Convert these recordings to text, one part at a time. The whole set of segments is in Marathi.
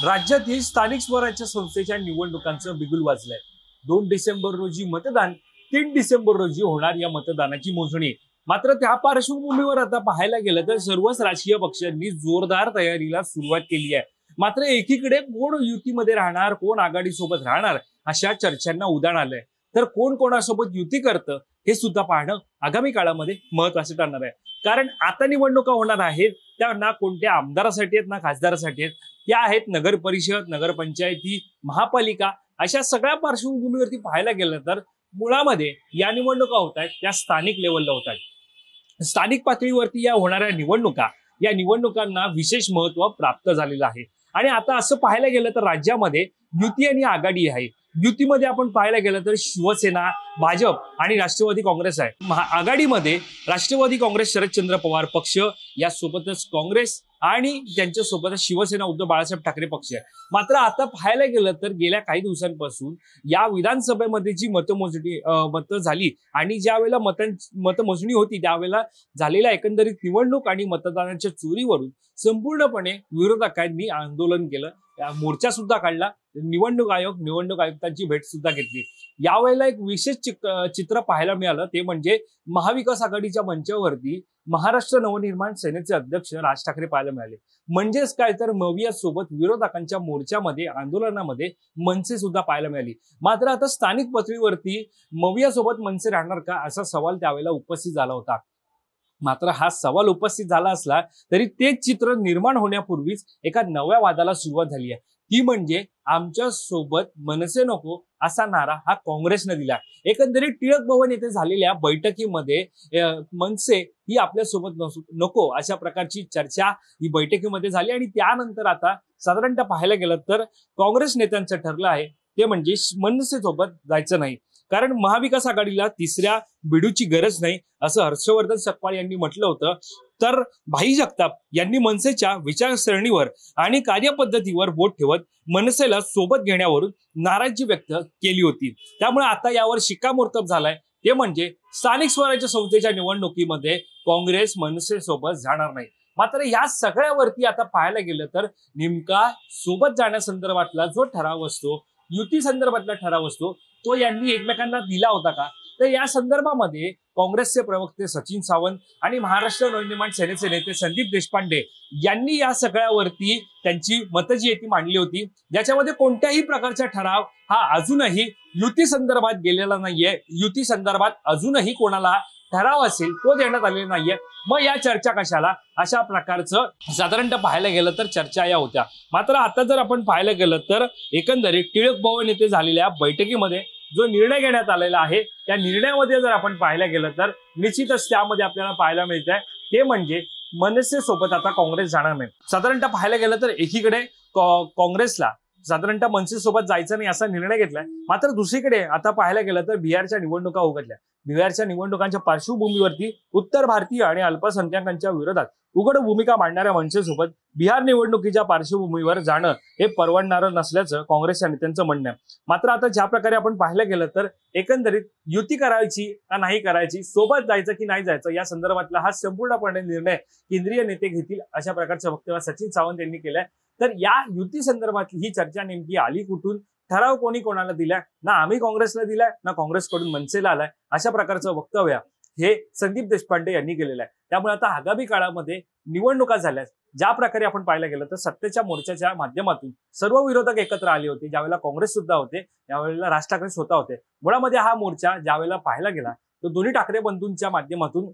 राज्यातील स्थानिक स्वराज्य संस्थेच्या निवडणुकांचं बिगुल वाजलंय। 2 डिसेंबर रोजी मतदान, 3 डिसेंबर रोजी होणार या मतदानाची मोजणी। मात्र त्या पार्श्वभूमीवर आता पाहायला गेलं तर सर्वच राजकीय पक्षांनी जोरदार तयारीला सुरुवात केली आहे। मात्र एकीकडे कोण युतीमध्ये राहणार, कोण आघाडीसोबत राहणार अशा चर्चांना उधाण आलंय। तर कोण कोणासोबत युती करतं हे सुद्धा पाहणं आगामी काळामध्ये महत्त्वाचं ठरणार आहे। कारण आता निवडणुका होणार आहेत त्या ना कोणत्या आमदारासाठी आहेत ना खासदारासाठी आहेत, त्या आहेत नगर परिषद, नगरपंचायती, महापालिका अशा सगळ्या पार्श्वभूमीवरती पाहायला गेलं तर मुळामध्ये या निवडणुका होत आहेत त्या स्थानिक लेवलला होत आहेत। स्थानिक पातळीवरती या होणाऱ्या निवडणुका, या निवडणुकांना विशेष महत्त्व प्राप्त झालेलं आहे। आणि आता असं पाहायला गेलं तर राज्यामध्ये युती आणि आघाडी आहे। युतीमध्ये आपण पाहायला गेलं तर शिवसेना, भाजप आणि राष्ट्रवादी काँग्रेस आहे। आघाडीमध्ये राष्ट्रवादी काँग्रेस, शरदचंद्र पवार पक्ष, यासोबतच काँग्रेस आणि त्यांच्यासोबत शिवसेना, उद्धव बाळासाहेब ठाकरे पक्ष आहे। मात्र आता पाहायला गेलं तर गेल्या काही दिवसांपासून या विधानसभेमध्ये जी मतं झाली आणि ज्या वेळेला मतमोजणी होती त्यावेळेला झालेल्या एकंदरीत निवडणूक आणि मतदानाच्या चोरीवरून संपूर्णपणे विरोधकांनी आंदोलन केलं, मोर्चा सुद्धा काढला, निवडणूक आयुक्तांची भेट सुद्धा घेतली। यावेळेला एक विशेष चित्र पाहायला मिळालं ते म्हणजे महाविकास आघाडीच्या मंचावरती महाराष्ट्र नवनिर्माण सेनेचे अध्यक्ष राज ठाकरे पाहायला मिळाले। म्हणजेच काय तर मविया सोबत विरोधकांच्या मोर्चामध्ये, आंदोलनामध्ये मनसे सुद्धा पाहायला मिळाली। मात्र आता स्थानिक पातळीवरती मविया सोबत मनसे राहणार का असा सवाल त्यावेळेला उपस्थित झाला होता। मात्र हा सवाल उपस्थित झाला असला तरी तेच चित्र निर्माण होण्यापूर्वीच एका नव्या वादाला सुरुवात झाली आहे। ती म्हणजे आमच्या सोबत मनसे नको असा नारा हा काँग्रेसने दिला। एकंदरीत टिळक भवन येथे झालेल्या बैठकीमध्ये मनसे ही आपल्या सोबत नको अशा प्रकारची चर्चा ही बैठकीमध्ये झाली आणि त्यानंतर आता साधारणतः पाहायला गेलं तर काँग्रेस नेत्यांचं ठरलं आहे ते म्हणजे मनसे सोबत जायचं नाही। कारण महाविकास आघाडीला तिसऱ्या बिडूची गरज नाही असं हर्षवर्धन सकपाळ यांनी म्हटलं होतं। तर भाई जगताप यांनी मनसेच्या विचारसरणीवर आणि कार्यपद्धतीवर बोट ठेवत मनसेला सोबत घेण्यावरून नाराजी व्यक्त केली होती। त्यामुळे आता यावर शिक्कामोर्तब झालाय ते म्हणजे स्थानिक स्वराज्य संस्थेच्या निवडणुकीमध्ये काँग्रेस मनसे सोबत जाणार नाही। मात्र या सगळ्यावरती आता पाहायला गेलं तर नेमका सोबत जाण्यासंदर्भातला जो ठराव असतो, युती संदर्भातला ठराव असतो, तो यांनी एकमेकांना दिला होता का? तर या संदर्भामध्ये काँग्रेसचे प्रवक्ते सचिन सावंत आणि महाराष्ट्र नवनिर्माण सेनेचे नेते संदीप देशपांडे यांनी या सगळ्यावरती त्यांची मतं जी आहे ती मांडली होती, ज्याच्यामध्ये कोणत्याही प्रकारचा ठराव हा अजूनही युती संदर्भात गेलेला नाहीये। युती संदर्भात अजूनही कोणाला ठराव असेल तो देण्यात आलेला नाहीये। मग या चर्चा कशाला अशा प्रकारचं साधारणतः पाहायला गेलं तर चर्चा या होत्या। मात्र आता जर आपण पाहायला गेलं तर एकंदरीत टिळक भवन येथे झालेल्या बैठकीमध्ये जो निर्णय घेण्यात आलेला आहे त्या निर्णयामध्ये जर आपण पाहायला गेलं तर निश्चितच त्यामध्ये आपल्याला पाहायला मिळत आहे ते म्हणजे मनसे सोबत आता काँग्रेस जाणार नाही। साधारणतः पाहायला गेलं तर एकीकडे काँग्रेसला साधारणतः मनसे सोबत जायचं नाही असा निर्णय घेतलाय। मात्र दुसरीकडे आता पाहायला गेलं तर बिहारच्या निवडणुका उघडल्या। बिहारच्या निवडणुकांच्या पार्श्वभूमीवरती उत्तर भारतीय आणि अल्पसंख्याकांच्या विरोधात उघड भूमिका मांडणाऱ्या मनसेसोबत बिहार निवडणुकीच्या पार्श्वभूमीवर जाणं हे परवडणारं नसल्याचं काँग्रेसच्या नेत्यांचं म्हणणं आहे। मात्र आता ज्या प्रकारे आपण पाहायला गेलं तर एकंदरीत युती करायची का नाही करायची, सोबत जायचं की नाही जायचं या संदर्भातला हा संपूर्णपणे निर्णय केंद्रीय नेते घेतील अशा प्रकारचं वक्तव्य सचिन सावंत यांनी केलंय। तर या युती संदर्भातली ही चर्चा नेमकी आली कुठून, ठराव कोणी कोणाला दिलाय, ना आम्ही काँग्रेसला दिलाय ना काँग्रेसकडून मनसेला आलाय, अशा प्रकारचं वक्तव्य हे संदीप देशपांडे यांनी केलेलं आहे। त्यामुळे आता आगामी काळामध्ये निवडणुका झाल्यास ज्या प्रकारे आपण पाहायला गेलं तर सत्तेच्या मोर्चाच्या माध्यमातून सर्व विरोधक एकत्र आले होते। ज्यावेळेला काँग्रेस सुद्धा होते, त्यावेळेला राज ठाकरे स्वतः होते। मुळामध्ये हा मोर्चा ज्यावेळेला पाहायला गेला तर दोन्ही ठाकरे बंधूंच्या माध्यमातून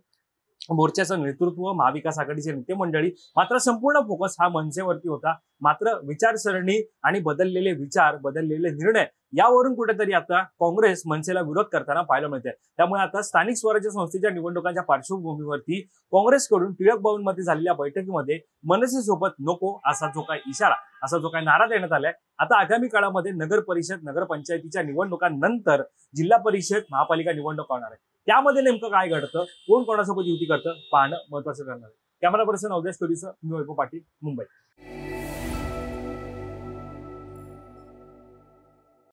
मोर्चाचं नेतृत्व महाविकास आघाडीचे नेते मंडळी, मात्र संपूर्ण फोकस हा मनसेवरती होता। मात्र विचारसरणी आणि बदललेले विचार, बदललेले निर्णय यावरून कुठेतरी आता काँग्रेस मनसेला विरोध करताना पाहायला मिळते। त्यामुळे आता स्थानिक स्वराज्य संस्थेच्या निवडणुकांच्या पार्श्वभूमीवरती काँग्रेसकडून टिळक भवन मध्ये झालेल्या बैठकीमध्ये मनसे सोबत नको असा जो काही इशारा, असा जो काही नारा देण्यात आलाय, आता आगामी काळामध्ये नगर परिषद, नगरपंचायतीच्या निवडणुकांनंतर जिल्हा परिषद, महापालिका निवडणूक होणार आहे। त्यामध्ये नेमकं काय घडतं, कोण कोणासोबत युती करतं पाहणं महत्त्वाचं ठरणार आहे। कॅमेरा पर्सन अवधेश कोरीसह मी वैभव पाटील, मुंबई।